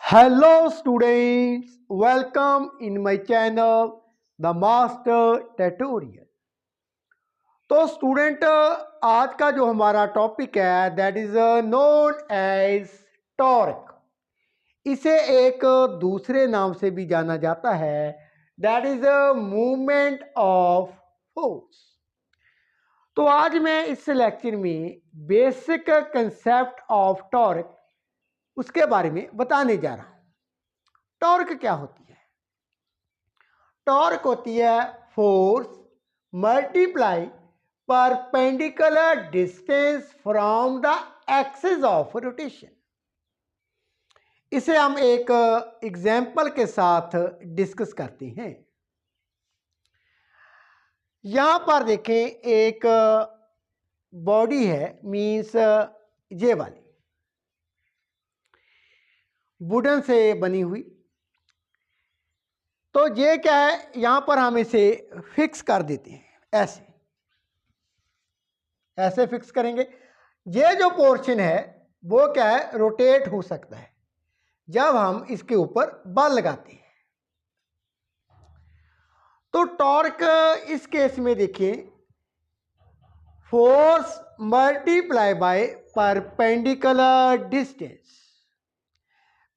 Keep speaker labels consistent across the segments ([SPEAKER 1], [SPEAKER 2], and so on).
[SPEAKER 1] Hello students, welcome in my channel The Master Tutorial। तो student आज का जो हमारा टॉपिक है that is known as torque. इसे एक दूसरे नाम से भी जाना जाता है that is movement of force. तो आज मैं इस लेक्चर में बेसिक कंसेप्ट ऑफ टॉर्क उसके बारे में बताने जा रहा हूं। टॉर्क क्या होती है? टॉर्क होती है force multiply perpendicular distance from the axis of rotation. इसे हम एक एग्जाम्पल के साथ डिस्कस करते हैं। यहां पर देखें, एक बॉडी है, मीन्स ये वाली वुडन से बनी हुई। तो ये क्या है, यहां पर हम इसे फिक्स कर देते हैं, ऐसे फिक्स करेंगे। ये जो पोर्शन है वो क्या है, रोटेट हो सकता है जब हम इसके ऊपर बल लगाते हैं। तो टॉर्क इस केस में देखिए, force multiply by perpendicular distance.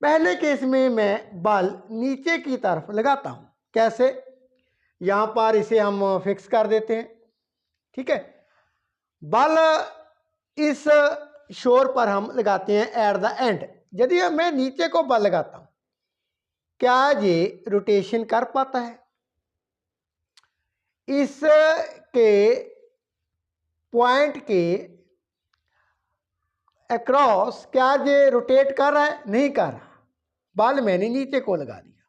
[SPEAKER 1] पहले केस में मैं बल नीचे की तरफ लगाता हूं। कैसे? यहां पर इसे हम फिक्स कर देते हैं, ठीक है। बल इस शोर पर हम लगाते हैं एट द एंड। यदि मैं नीचे को बल लगाता हूं, क्या ये रोटेशन कर पाता है? इसके पॉइंट के अक्रॉस क्या ये रोटेट कर रहा है? नहीं कर रहा। बल मैंने नीचे को लगा दिया।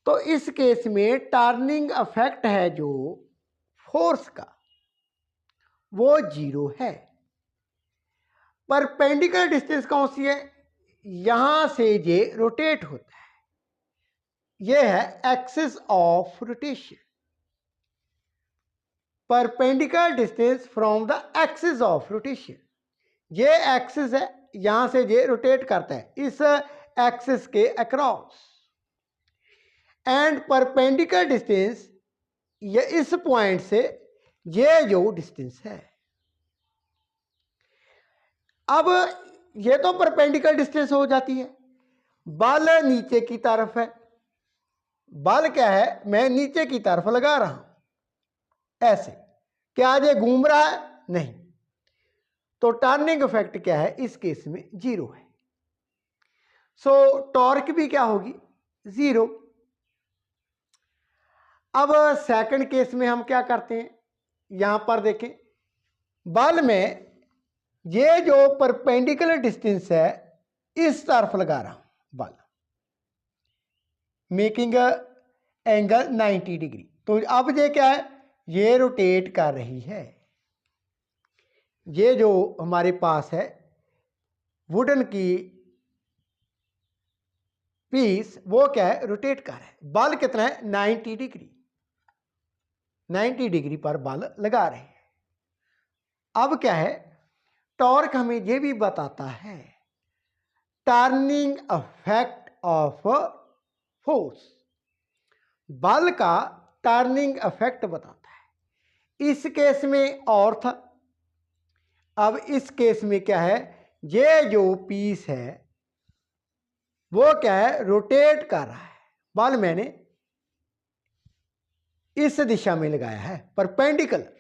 [SPEAKER 1] तो इस केस में टर्निंग इफेक्ट है जो फोर्स का, वो 0 है। परपेंडिकुलर डिस्टेंस कौन सी है? यहां से ये रोटेट होता है, ये है axis of rotation. Perpendicular distance from the axis of rotation. ये एक्सिस है, यहां से ये रोटेट करता है इस एक्सिस के अक्रॉस। एंड परपेंडिकुलर डिस्टेंस, ये इस पॉइंट से ये जो डिस्टेंस है। अब ये तो परपेंडिकुलर डिस्टेंस हो जाती है। बल नीचे की तरफ है, बल क्या है, मैं नीचे की तरफ लगा रहा हूं ऐसे। क्या ये घूम रहा है? नहीं। तो टर्निंग इफेक्ट क्या है इस केस में? 0 है। सो टॉर्क भी क्या होगी? 0। अब सेकंड केस में हम क्या करते हैं, यहां पर देखें, बल में ये जो परपेंडिकुलर डिस्टेंस है इस तरफ लगा रहा हूं बल, मेकिंग एंगल 90 डिग्री। तो अब ये क्या है, ये रोटेट कर रही है। ये जो हमारे पास है वुडन की पीस, वो क्या है, रोटेट कर रहा है। बल कितना है? 90 डिग्री। 90 डिग्री पर बल लगा रहे हैं। अब क्या है, टॉर्क हमें यह भी बताता है टर्निंग इफेक्ट ऑफ फोर्स। बल का टर्निंग इफेक्ट बताता है। इस केस में और था, अब इस केस में क्या है, ये जो पीस है वो क्या है, रोटेट कर रहा है। बल मैंने इस दिशा में लगाया है, परपेंडिकुलर,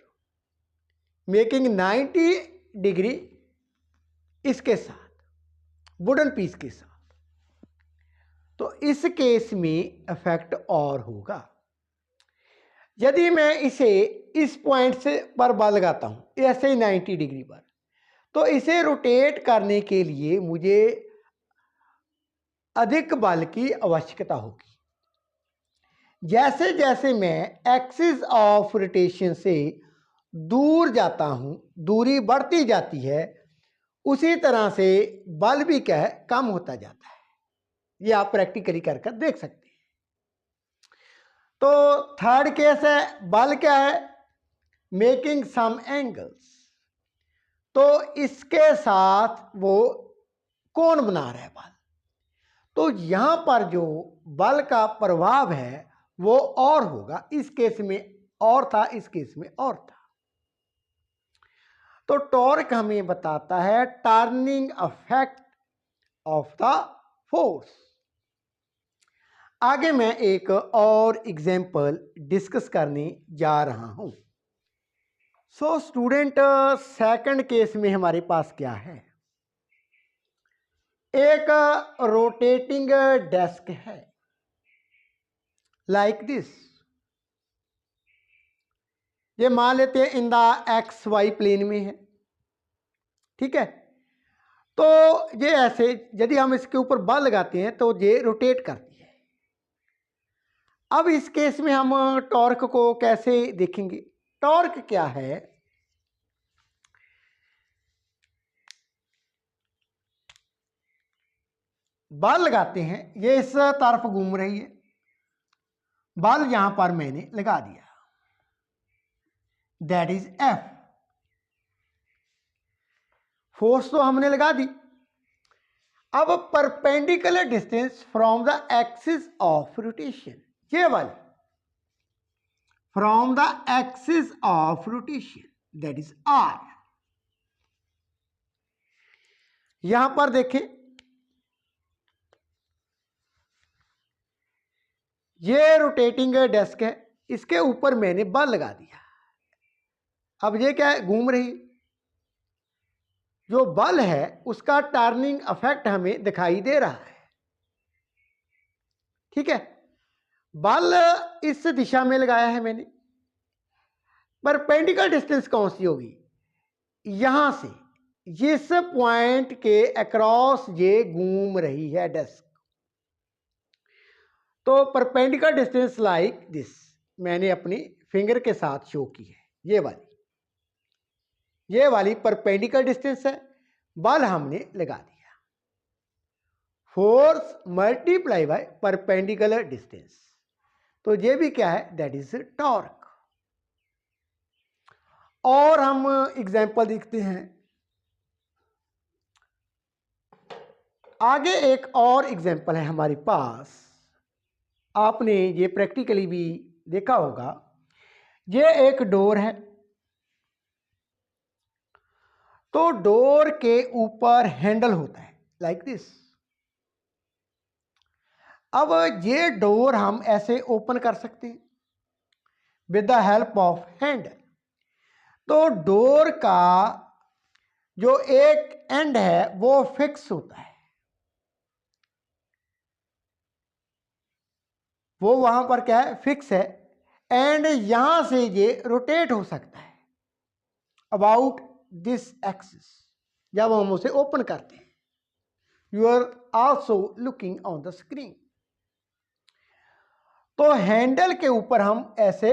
[SPEAKER 1] मेकिंग 90 डिग्री इसके साथ, वुडन पीस के साथ। तो इस केस में इफेक्ट और होगा। यदि मैं इसे इस पॉइंट से पर बल लगाता हूं ऐसे ही 90 डिग्री पर, तो इसे रोटेट करने के लिए मुझे अधिक बल की आवश्यकता होगी। जैसे जैसे मैं एक्सिस ऑफ रोटेशन से दूर जाता हूं, दूरी बढ़ती जाती है, उसी तरह से बल भी क्या है, कम होता जाता है। ये आप प्रैक्टिकली कर कर देख सकते हैं। तो थर्ड केस है, बल क्या है, मेकिंग सम एंगल्स। तो इसके साथ वो कौन बना रहा है बल। तो यहां पर जो बल का प्रभाव है वो और होगा, इस केस में और था, इस केस में और था। तो टॉर्क हमें बताता है turning effect of the force. आगे मैं एक और एग्जाम्पल डिस्कस करने जा रहा हूं। सो स्टूडेंट, सेकंड केस में हमारे पास क्या है, एक रोटेटिंग डेस्क है लाइक दिस। ये मान लेते हैं in the x y plane में है, ठीक है। तो ये ऐसे यदि हम इसके ऊपर बल लगाते हैं तो ये रोटेट करती है। अब इस केस में हम टॉर्क को कैसे देखेंगे। टॉर्क क्या है, बल लगाते हैं, ये इस तरफ घूम रही है, बल यहां पर मैंने लगा दिया, दैट इज एफ। फोर्स तो हमने लगा दी। अब perpendicular distance from the axis of rotation, ये वाली from the axis of rotation, that is r. यहां पर देखें, ये रोटेटिंग डेस्क है, इसके ऊपर मैंने बल लगा दिया। अब ये क्या है, घूम रही। जो बल है उसका टर्निंग इफेक्ट हमें दिखाई दे रहा है, ठीक है। बल इस दिशा में लगाया है मैंने, परपेंडिकुलर डिस्टेंस कौन सी होगी, यहां से जिस पॉइंट के अक्रॉस ये घूम रही है डेस्क। तो परपेंडिकुलर डिस्टेंस लाइक दिस मैंने अपनी फिंगर के साथ शो की है, ये वाली परपेंडिकुलर डिस्टेंस है, बल हमने लगा दिया। Force multiply by perpendicular distance, तो ये भी क्या है, दैट इज टॉर्क। और हम एग्जांपल देखते हैं आगे। एक और एग्जांपल है हमारे पास, आपने ये प्रैक्टिकली भी देखा होगा। ये एक डोर है, तो डोर के ऊपर हैंडल होता है लाइक दिस। अब ये डोर हम ऐसे ओपन कर सकते हैं with the help of Henle. तो डोर का जो एक एंड है वो फिक्स होता है, वो वहां पर क्या है, फिक्स है। एंड यहां से ये रोटेट हो सकता है अबाउट दिस एक्सिस जब हम उसे ओपन करते हैं। You are also looking on the screen. तो हैंडल के ऊपर हम ऐसे,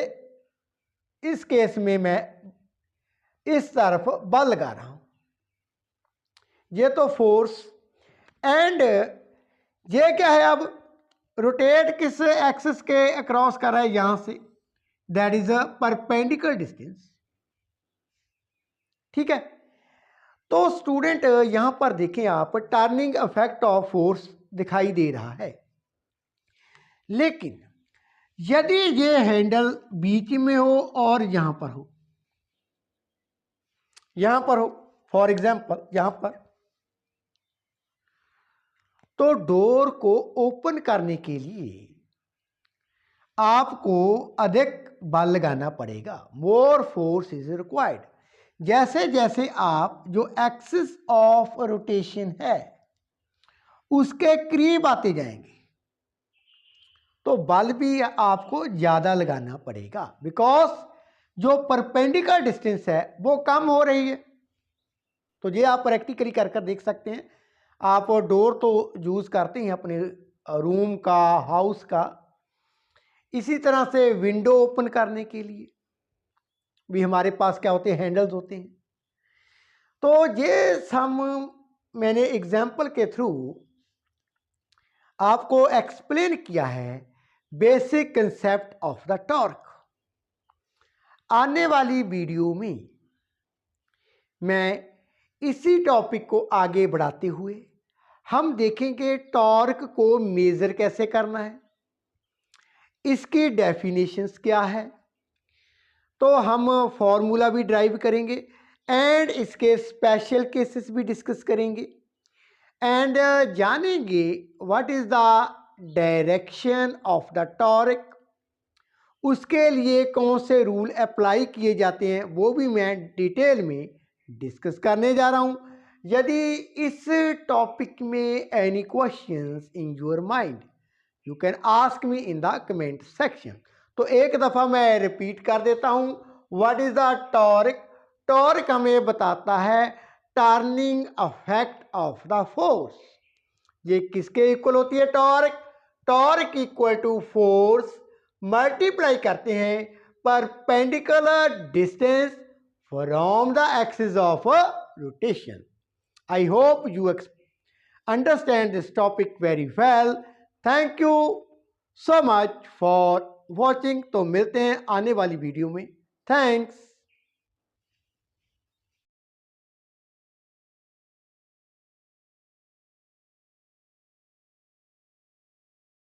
[SPEAKER 1] इस केस में मैं इस तरफ बल लगा रहा हूं, ये तो फोर्स। एंड ये क्या है, अब रोटेट किस एक्सिस के अक्रॉस कर रहा है, यहां से, that is a perpendicular distance, ठीक है। तो स्टूडेंट यहां पर देखें आप, टर्निंग इफेक्ट ऑफ फोर्स दिखाई दे रहा है। लेकिन यदि ये हैंडल बीच में हो और यहां पर हो, फॉर एग्जांपल यहां पर, तो डोर को ओपन करने के लिए आपको अधिक बल लगाना पड़ेगा, मोर फोर्स इज रिक्वायर्ड। जैसे जैसे आप जो एक्सिस ऑफ रोटेशन है उसके करीब आते जाएंगे तो बल भी आपको ज्यादा लगाना पड़ेगा, बिकॉज जो परपेंडिकुलर डिस्टेंस है वो कम हो रही है। तो ये आप प्रैक्टिकली कर कर देख सकते हैं। आप डोर तो यूज करते हैं अपने रूम का, हाउस का, इसी तरह से विंडो ओपन करने के लिए भी हमारे पास क्या होते हैं, हैंडल्स होते हैं। तो ये सम मैंने एग्जाम्पल के थ्रू आपको एक्सप्लेन किया है basic concept of the torque. आने वाली वीडियो में मैं इसी टॉपिक को आगे बढ़ाते हुए हम देखेंगे टॉर्क को मेज़र कैसे करना है, इसकी डेफिनेशंस क्या है, तो हम फॉर्मूला भी ड्राइव करेंगे एंड इसके स्पेशल केसेस भी डिस्कस करेंगे एंड जानेंगे what is the direction of the torque, उसके लिए कौन से रूल अप्लाई किए जाते हैं वो भी मैं डिटेल में डिस्कस करने जा रहा हूं। यदि इस टॉपिक में any questions in your mind you can ask me in the comment section. तो एक दफ़ा मैं रिपीट कर देता हूं, what is the torque. Torque हमें बताता है turning effect of the force. ये किसके इक्वल होती है torque? Torque equal to force multiply करते हैं perpendicular distance from the axis of rotation. I hope you understand this topic very well. Thank you so much for watching. तो मिलते हैं आने वाली वीडियो में। थैंक्स।